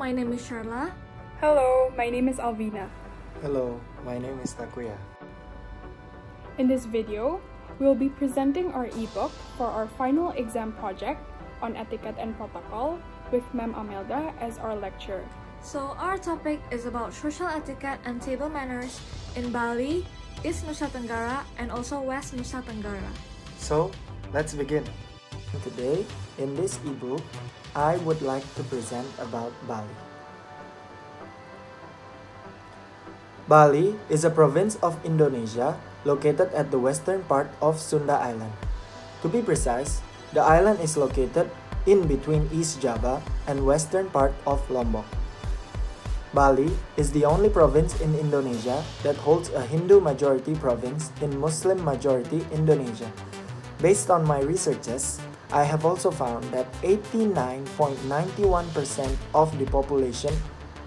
my name is Sherla. Hello, my name is Alvina. Hello, my name is Takuya. In this video, we will be presenting our ebook for our final exam project on etiquette and protocol with Ma'am Amelda as our lecturer. So our topic is about social etiquette and table manners in Bali, East Nusa Tenggara, and also West Nusa Tenggara. So, let's begin. Today, in this ebook, I would like to present about Bali. Bali is a province of Indonesia located at the western part of Sunda Island. To be precise, the island is located in between East Java and western part of Lombok. Bali is the only province in Indonesia that holds a Hindu majority province in Muslim majority Indonesia. Based on my researches, I have also found that 89.91% of the population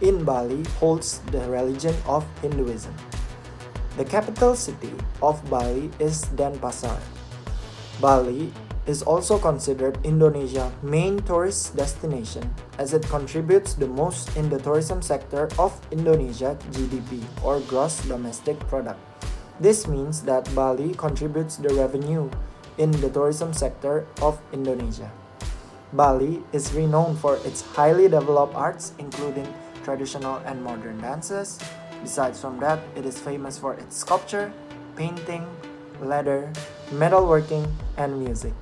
in Bali holds the religion of Hinduism. The capital city of Bali is Denpasar. Bali is also considered Indonesia's main tourist destination as it contributes the most in the tourism sector of Indonesia GDP or gross domestic product. This means that Bali contributes the revenue in the tourism sector of Indonesia. Bali is renowned for its highly developed arts including traditional and modern dances. Besides from that, it is famous for its sculpture, painting, leather, metalworking, and music.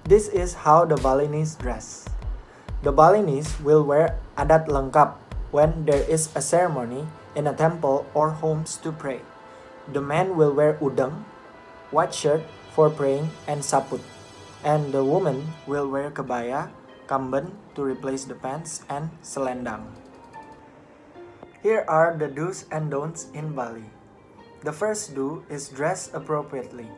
This is how the Balinese dress. The Balinese will wear adat lengkap when there is a ceremony in a temple or homes to pray. The men will wear udang, white shirt for praying, and saput. And the woman will wear kebaya, kamben to replace the pants, and selendang. Here are the do's and don'ts in Bali. The first do is dress appropriately.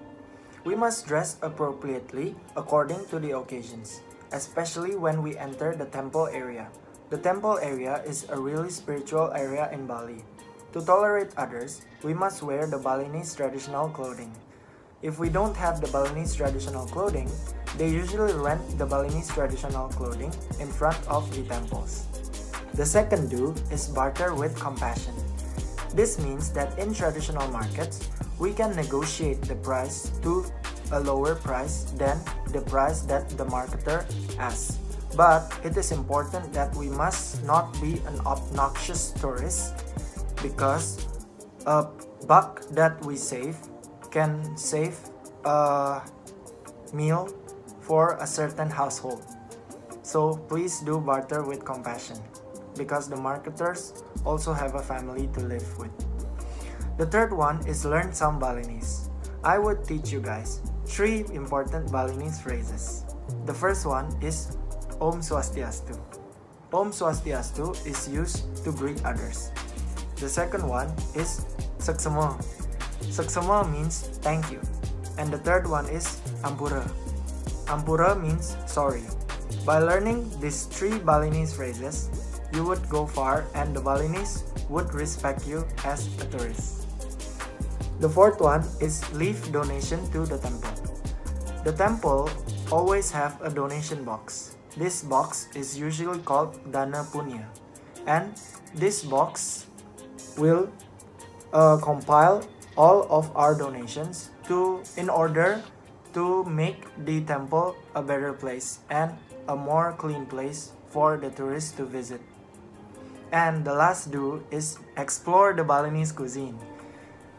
We must dress appropriately according to the occasions, especially when we enter the temple area. The temple area is a really spiritual area in Bali. To tolerate others, we must wear the Balinese traditional clothing. If we don't have the Balinese traditional clothing, they usually rent the Balinese traditional clothing in front of the temples. The second do is barter with compassion. This means that in traditional markets, we can negotiate the price to a lower price than the price that the marketer asks. But it is important that we must not be an obnoxious tourist because a buck that we save can save a meal for a certain household. So please do barter with compassion because the marketers also have a family to live with. The third one is learn some Balinese. I would teach you guys 3 important Balinese phrases. The first one is Om Swastiastu. Om Swastiastu is used to greet others. The second one is Seksema. Seksema means thank you. And the third one is Ampura. Ampura means sorry. By learning these 3 Balinese phrases, you would go far and the Balinese would respect you as a tourist. The fourth one is leave donation to the temple. The temple always have a donation box. This box is usually called Dana Punya. And this box will compile all of our donations in order to make the temple a better place and a more clean place for the tourists to visit. And the last do is explore the Balinese cuisine.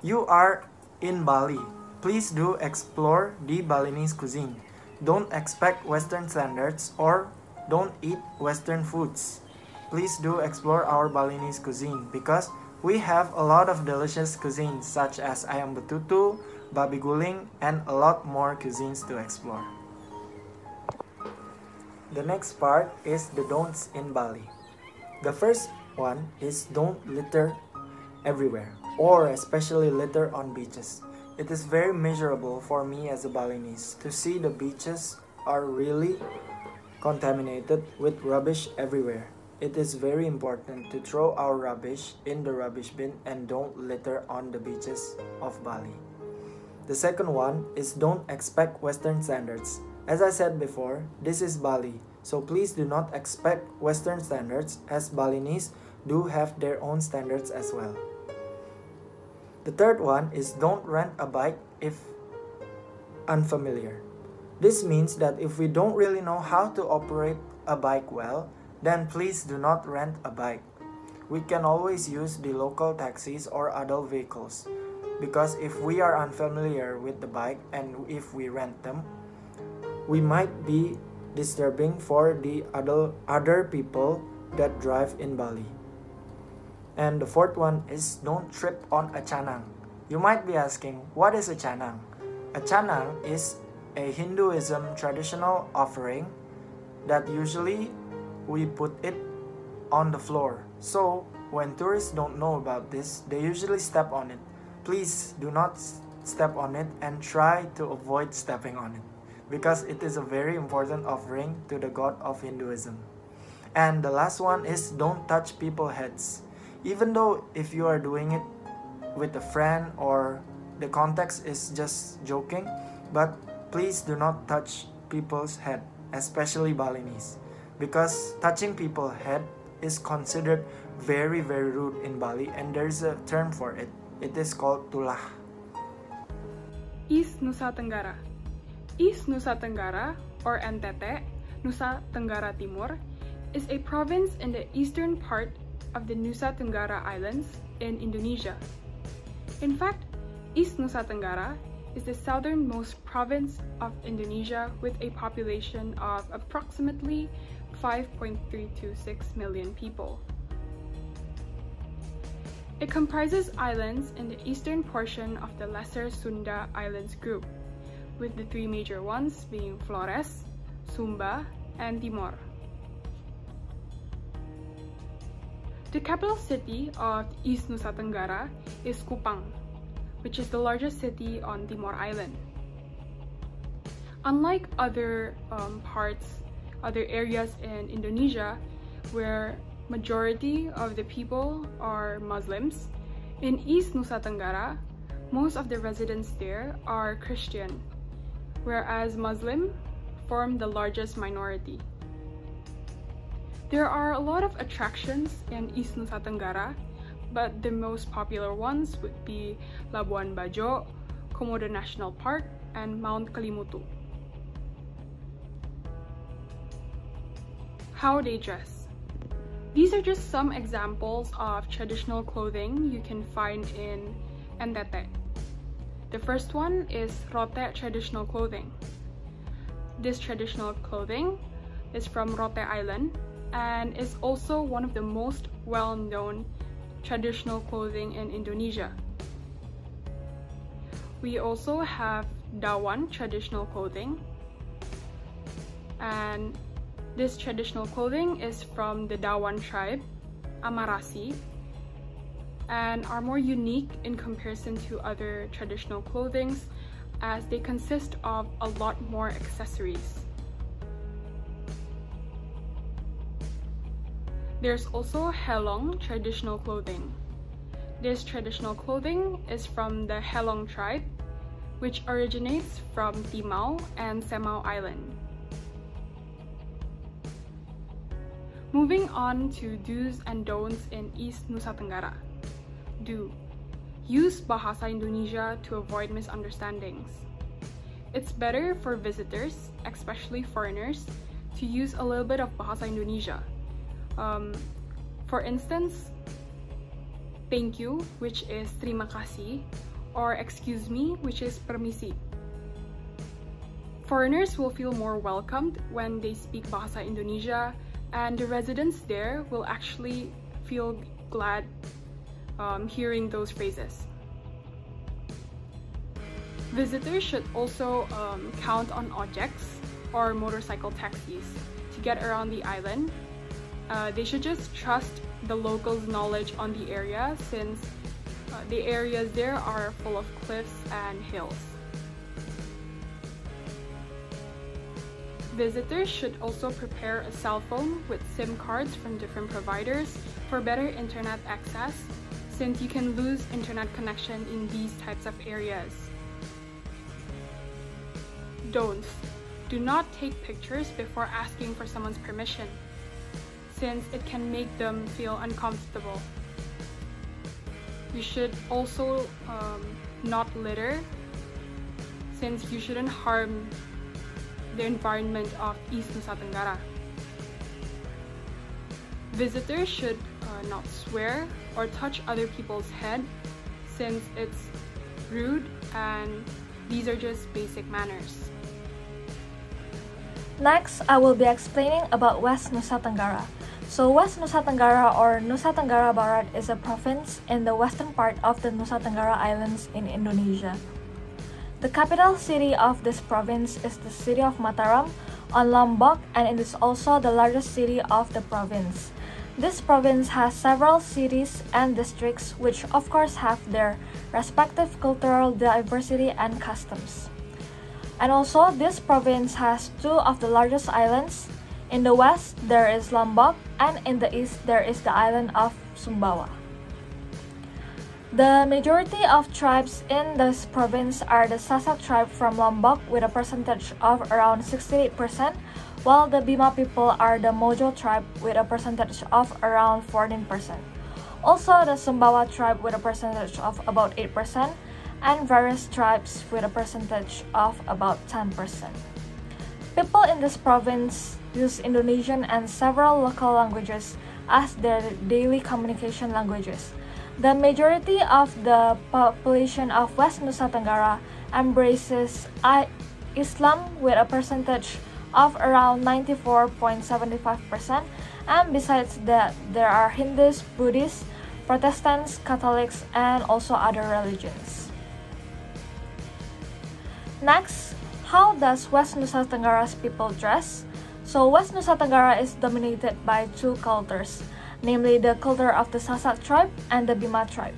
You are in Bali. Please do explore the Balinese cuisine. Don't expect Western standards or don't eat Western foods. Please do explore our Balinese cuisine because we have a lot of delicious cuisines such as ayam betutu, babi guling, and a lot more cuisines to explore. The next part is the don'ts in Bali. The first one is don't litter everywhere, or especially litter on beaches. It is very miserable for me as a Balinese to see the beaches are really contaminated with rubbish everywhere. It is very important to throw our rubbish in the rubbish bin and don't litter on the beaches of Bali. The second one is don't expect Western standards. As I said before, this is Bali, so please do not expect Western standards, as Balinese do have their own standards as well. The third one is don't rent a bike if unfamiliar. This means that if we don't really know how to operate a bike well, then please do not rent a bike. We can always use the local taxis or other vehicles, because if we are unfamiliar with the bike and if we rent them, we might be disturbing for the other people that drive in Bali. And the fourth one is don't trip on a canang. You might be asking, what is a canang? A canang is a Hinduism traditional offering that usually we put it on the floor. So when tourists don't know about this, they usually step on it. Please do not step on it and try to avoid stepping on it, because it is a very important offering to the god of Hinduism. And the last one is don't touch people's heads. Even though if you are doing it with a friend or the context is just joking, but please do not touch people's head, especially Balinese, because touching people's head is considered very rude in Bali, and there's a term for it. It is called tulah. East Nusa Tenggara. East Nusa Tenggara, or NTT, Nusa Tenggara Timur, is a province in the eastern part of the Nusa Tenggara Islands in Indonesia. In fact, East Nusa Tenggara is the southernmost province of Indonesia with a population of approximately 5.326 million people. It comprises islands in the eastern portion of the Lesser Sunda Islands group, with the three major ones being Flores, Sumba, and Timor. The capital city of East Nusa Tenggara is Kupang, which is the largest city on Timor Island. Unlike other areas in Indonesia where majority of the people are Muslims, in East Nusa Tenggara, most of the residents there are Christian, whereas Muslim form the largest minority. There are a lot of attractions in East Nusa Tenggara, but the most popular ones would be Labuan Bajo, Komodo National Park, and Mount Kelimutu. How they dress. These are just some examples of traditional clothing you can find in NTT. The first one is Rote traditional clothing. This traditional clothing is from Rote Island and is also one of the most well-known traditional clothing in Indonesia. We also have Dawan traditional clothing, and this traditional clothing is from the Dawan tribe, Amarasi, and are more unique in comparison to other traditional clothings as they consist of a lot more accessories. There's also Helong traditional clothing. This traditional clothing is from the Helong tribe, which originates from Timau and Semau Island. Moving on to do's and don'ts in East Nusa Tenggara. Do. Use Bahasa Indonesia to avoid misunderstandings. It's better for visitors, especially foreigners, to use a little bit of Bahasa Indonesia. For instance, thank you, which is terima kasih, or excuse me, which is permisi. Foreigners will feel more welcomed when they speak Bahasa Indonesia, and the residents there will actually feel glad hearing those phrases. Visitors should also count on ojeks or motorcycle taxis to get around the island. They should just trust the locals' knowledge on the area, since the areas there are full of cliffs and hills. Visitors should also prepare a cell phone with SIM cards from different providers for better internet access, since you can lose internet connection in these types of areas. Don'ts. Do not take pictures before asking for someone's permission, since it can make them feel uncomfortable. You should also not litter, since you shouldn't harm the environment of East Nusa Tenggara. Visitors should not swear or touch other people's head, since it's rude and these are just basic manners. Next, I will be explaining about West Nusa Tenggara. So West Nusa Tenggara or Nusa Tenggara Barat is a province in the western part of the Nusa Tenggara Islands in Indonesia. The capital city of this province is the city of Mataram on Lombok, and it is also the largest city of the province. This province has several cities and districts which of course have their respective cultural diversity and customs. And also this province has two of the largest islands. In the west there is Lombok, and in the east there is the island of Sumbawa. The majority of tribes in this province are the Sasak tribe from Lombok with a percentage of around 68%, while the Bima people are the Mojo tribe with a percentage of around 14%. Also the Sumbawa tribe with a percentage of about 8%, and various tribes with a percentage of about 10%. People in this province use Indonesian and several local languages as their daily communication languages. The majority of the population of West Nusa Tenggara embraces Islam with a percentage of around 94.75%, and besides that there are Hindus, Buddhists, Protestants, Catholics, and also other religions. Next, how does West Nusa Tenggara's people dress? So West Nusa Tenggara is dominated by two cultures, namely the culture of the Sasak tribe and the Bima tribe.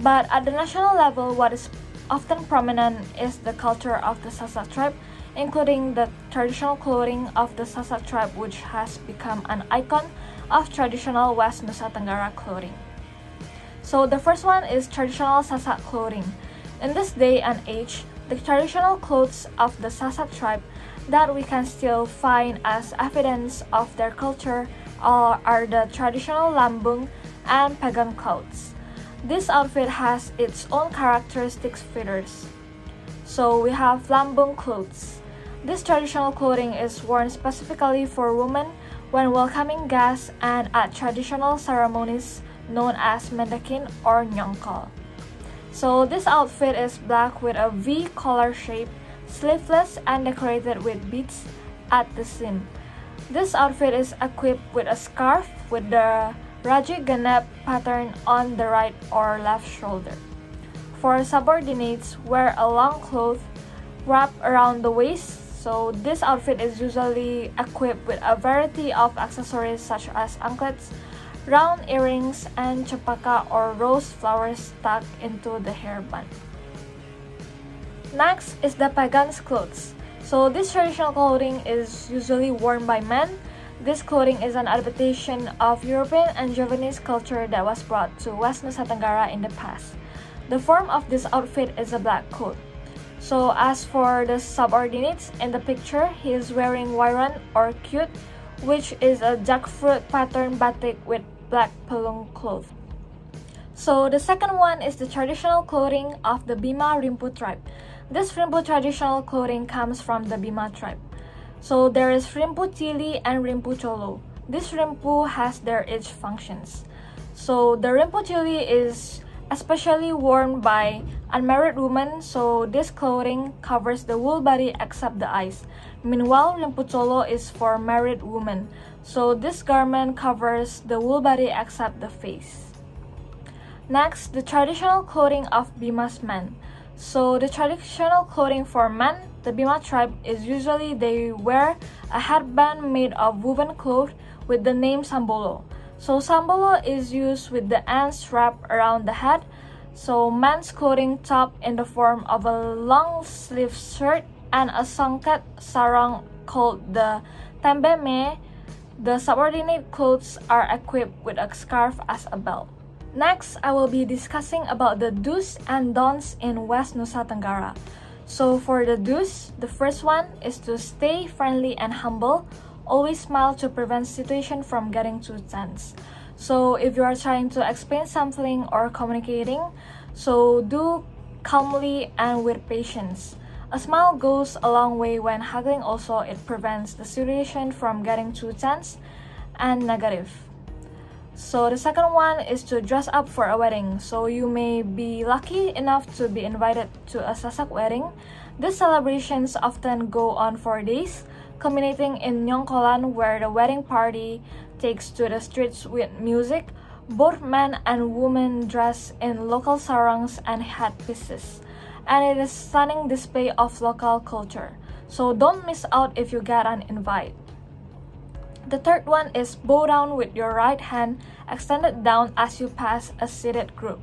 But at the national level, what is often prominent is the culture of the Sasak tribe, including the traditional clothing of the Sasak tribe, which has become an icon of traditional West Nusa Tenggara clothing. So the first one is traditional Sasak clothing. In this day and age, the traditional clothes of the Sasak tribe that we can still find as evidence of their culture are the traditional lambung and pagan clothes. This outfit has its own characteristic features. So we have lambung clothes. This traditional clothing is worn specifically for women when welcoming guests and at traditional ceremonies known as mendakin or nyongkol. So this outfit is black with a V collar shape, sleeveless and decorated with beads at the seam. This outfit is equipped with a scarf with the Raji Ganep pattern on the right or left shoulder. For subordinates, wear a long cloth wrapped around the waist. So this outfit is usually equipped with a variety of accessories such as anklets, round earrings, and chapaka or rose flowers stuck into the hairband. Next is the pagan's clothes. So this traditional clothing is usually worn by men. This clothing is an adaptation of European and Javanese culture that was brought to West Nusa Tenggara in the past. The form of this outfit is a black coat. So as for the subordinates in the picture, he is wearing wairan or cute, which is a jackfruit pattern batik with black pelung cloth. So the second one is the traditional clothing of the Bima Rimpu tribe. This Rimpu traditional clothing comes from the Bima tribe. So there is Rimpu Tili and Rimpu Cholo. This Rimpu has their each functions. So the Rimpu Tili is especially worn by unmarried women, so this clothing covers the whole body except the eyes. Meanwhile, Rimpu Cholo is for married women, so this garment covers the whole body except the face. Next, the traditional clothing of Bima's men. So the traditional clothing for men, the Bima tribe, is usually they wear a headband made of woven cloth with the name Sambolo. So Sambolo is used with the ends wrapped around the head. So men's clothing top in the form of a long sleeve shirt and a songket sarong called the tembeme. The subordinate clothes are equipped with a scarf as a belt. Next, I will be discussing about the do's and don'ts in West Nusa Tenggara. So for the do's, the first one is to stay friendly and humble. Always smile to prevent situation from getting too tense. So if you are trying to explain something or communicating, so do calmly and with patience. A smile goes a long way when haggling. Also, it prevents the situation from getting too tense and negative. So the second one is to dress up for a wedding. So you may be lucky enough to be invited to a Sasak wedding. These celebrations often go on for days, culminating in Nyongkolan, where the wedding party takes to the streets with music. Both men and women dress in local sarangs and headpieces, and it is a stunning display of local culture. So don't miss out if you get an invite. The third one is bow down with your right hand extended down as you pass a seated group.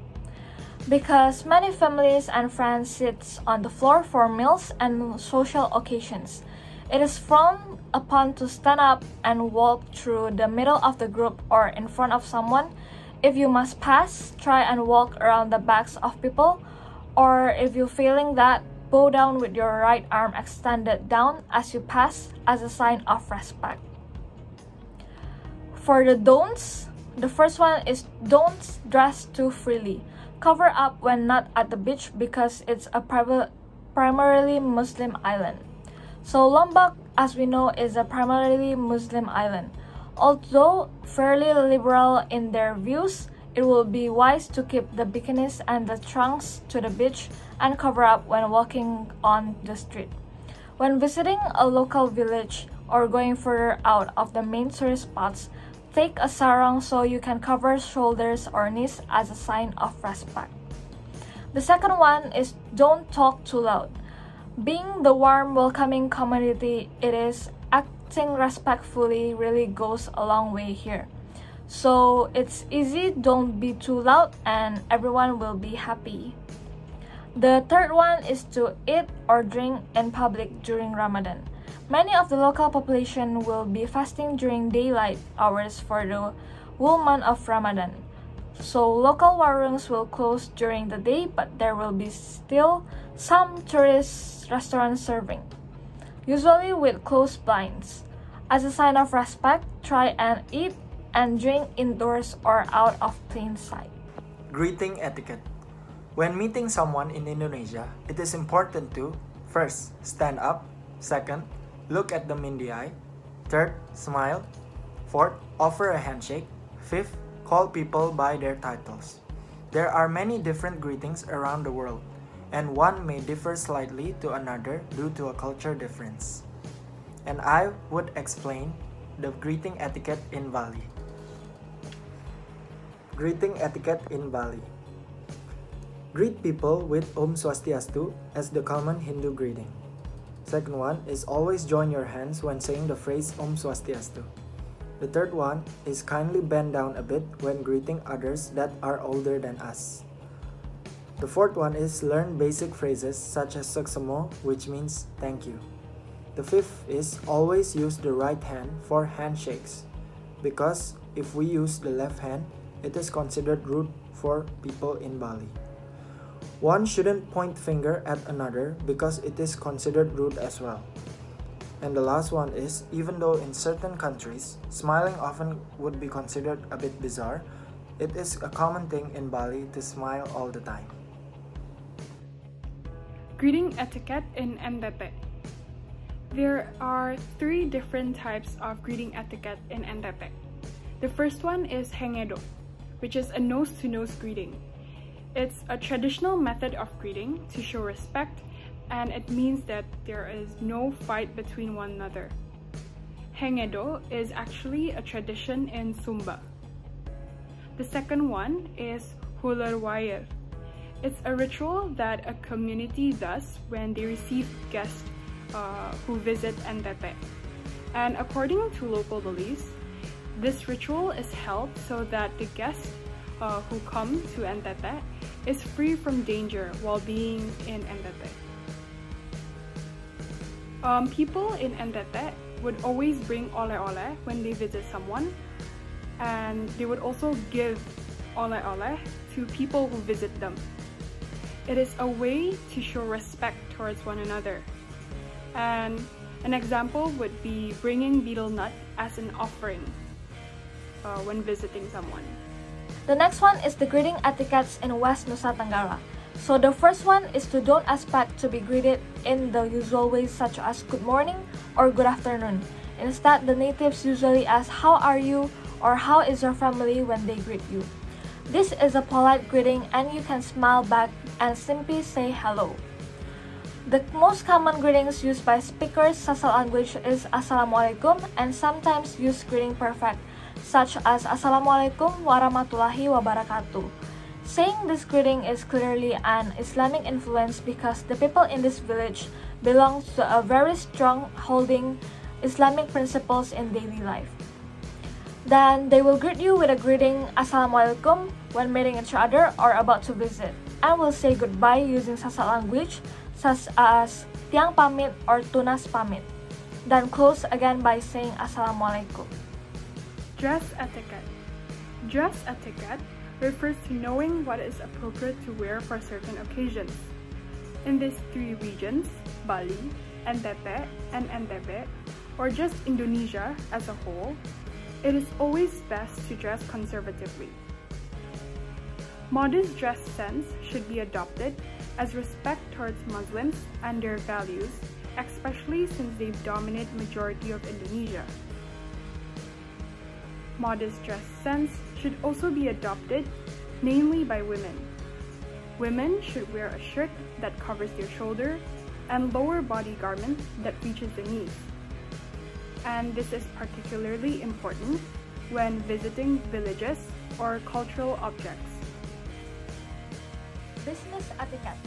Because many families and friends sit on the floor for meals and social occasions, it is frowned upon to stand up and walk through the middle of the group or in front of someone. If you must pass, try and walk around the backs of people, or if you're feeling that, bow down with your right arm extended down as you pass as a sign of respect. For the don'ts, the first one is don't dress too freely. Cover up when not at the beach because it's a primarily Muslim island. So Lombok, as we know, is a primarily Muslim island. Although fairly liberal in their views, it will be wise to keep the bikinis and the trunks to the beach and cover up when walking on the street. When visiting a local village or going further out of the main tourist spots, take a sarong so you can cover shoulders or knees as a sign of respect. The second one is don't talk too loud. Being the warm, welcoming community it is, acting respectfully really goes a long way here. So it's easy, don't be too loud and everyone will be happy. The third one is to eat or drink in public during Ramadan. Many of the local population will be fasting during daylight hours for the whole month of Ramadan. So local warungs will close during the day, but there will be still some tourist restaurants serving, usually with closed blinds. As a sign of respect, try and eat and drink indoors or out of plain sight. Greeting etiquette. When meeting someone in Indonesia, it is important to first, stand up. Second, look at them in the eye. Third, smile. Fourth, offer a handshake. Fifth, call people by their titles. There are many different greetings around the world, and one may differ slightly to another due to a culture difference. And I would explain the greeting etiquette in Bali. Greeting etiquette in Bali. Greet people with Om Swastiastu as the common Hindu greeting. Second one is always join your hands when saying the phrase Om Swastiastu. The third one is kindly bend down a bit when greeting others that are older than us. The fourth one is learn basic phrases such as Saksamo, which means thank you. The fifth is always use the right hand for handshakes, because if we use the left hand, it is considered rude for people in Bali. One shouldn't point finger at another because it is considered rude as well. And the last one is, even though in certain countries, smiling often would be considered a bit bizarre, it is a common thing in Bali to smile all the time. Greeting etiquette in NTT. There are 3 different types of greeting etiquette in NTT. The first one is hengedo, which is a nose-to-nose greeting. It's a traditional method of greeting to show respect, and it means that there is no fight between one another. Hengedo is actually a tradition in Sumba. The second one is hularwayer. It's a ritual that a community does when they receive guests who visit NTT. And according to local beliefs, this ritual is held so that the guests who come to NTT is free from danger while being in NTT. People in NTT would always bring ole-ole when they visit someone, and they would also give ole-ole to people who visit them. It is a way to show respect towards one another. And an example would be bringing betel nut as an offering when visiting someone. The next one is the greeting etiquettes in West Nusa Tenggara. So the first one is to don't expect to be greeted in the usual ways such as good morning or good afternoon. Instead, the natives usually ask how are you or how is your family when they greet you. This is a polite greeting and you can smile back and simply say hello. The most common greetings used by speakers Sasak language is Assalamualaikum and sometimes use greeting perfect such as Assalamualaikum warahmatullahi wabarakatuh. Saying this greeting is clearly an Islamic influence because the people in this village belong to a very strong holding Islamic principles in daily life. Then they will greet you with a greeting Assalamualaikum when meeting each other or about to visit, and will say goodbye using Sasak language such as Tiang pamit or Tunas pamit. Then close again by saying Assalamualaikum. Dress etiquette. Dress etiquette refers to knowing what is appropriate to wear for certain occasions. In these three regions, Bali, NTT, and NTB, or just Indonesia as a whole, it is always best to dress conservatively. Modest dress sense should be adopted as respect towards Muslims and their values, especially since they dominate majority of Indonesia. Modest dress sense should also be adopted, mainly by women. Women should wear a shirt that covers their shoulder and lower body garment that reaches the knees. And this is particularly important when visiting villages or cultural objects. Business etiquette.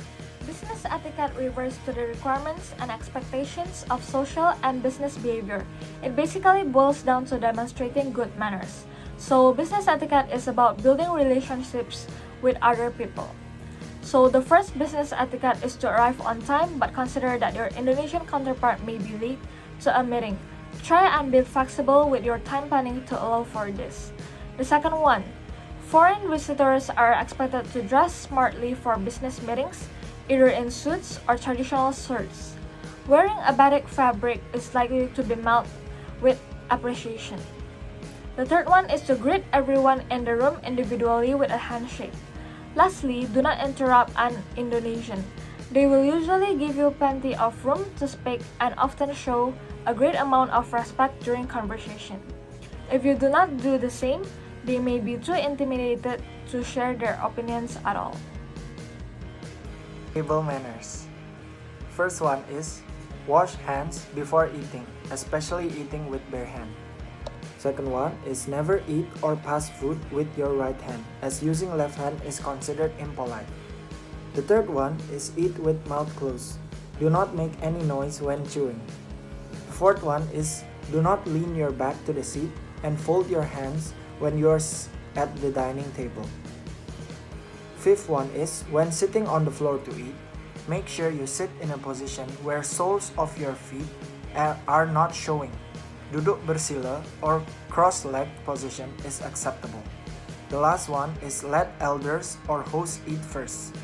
Business etiquette refers to the requirements and expectations of social and business behavior. It basically boils down to demonstrating good manners. So business etiquette is about building relationships with other people. So the first business etiquette is to arrive on time, but consider that your Indonesian counterpart may be late to a meeting. Try and be flexible with your time planning to allow for this. The second one, foreign visitors are expected to dress smartly for business meetings, either in suits or traditional shirts. Wearing a batik fabric is likely to be met with appreciation. The third one is to greet everyone in the room individually with a handshake. Lastly, do not interrupt an Indonesian. They will usually give you plenty of room to speak and often show a great amount of respect during conversation. If you do not do the same, they may be too intimidated to share their opinions at all. Table manners. First one is wash hands before eating, especially eating with bare hand. Second one is never eat or pass food with your right hand, as using left hand is considered impolite. The third one is eat with mouth closed. Do not make any noise when chewing. The fourth one is do not lean your back to the seat and fold your hands when you are at the dining table. Fifth one is when sitting on the floor to eat, make sure you sit in a position where soles of your feet are not showing. Duduk bersila or cross-legged position is acceptable. The last one is let elders or hosts eat first,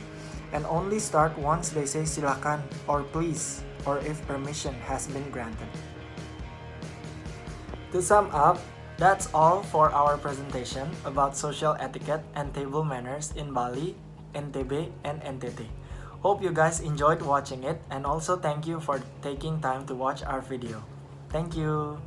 and only start once they say silakan or please, or if permission has been granted. To sum up, that's all for our presentation about social etiquette and table manners in Bali, NTB, and NTT. Hope you guys enjoyed watching it, and also thank you for taking time to watch our video. Thank you.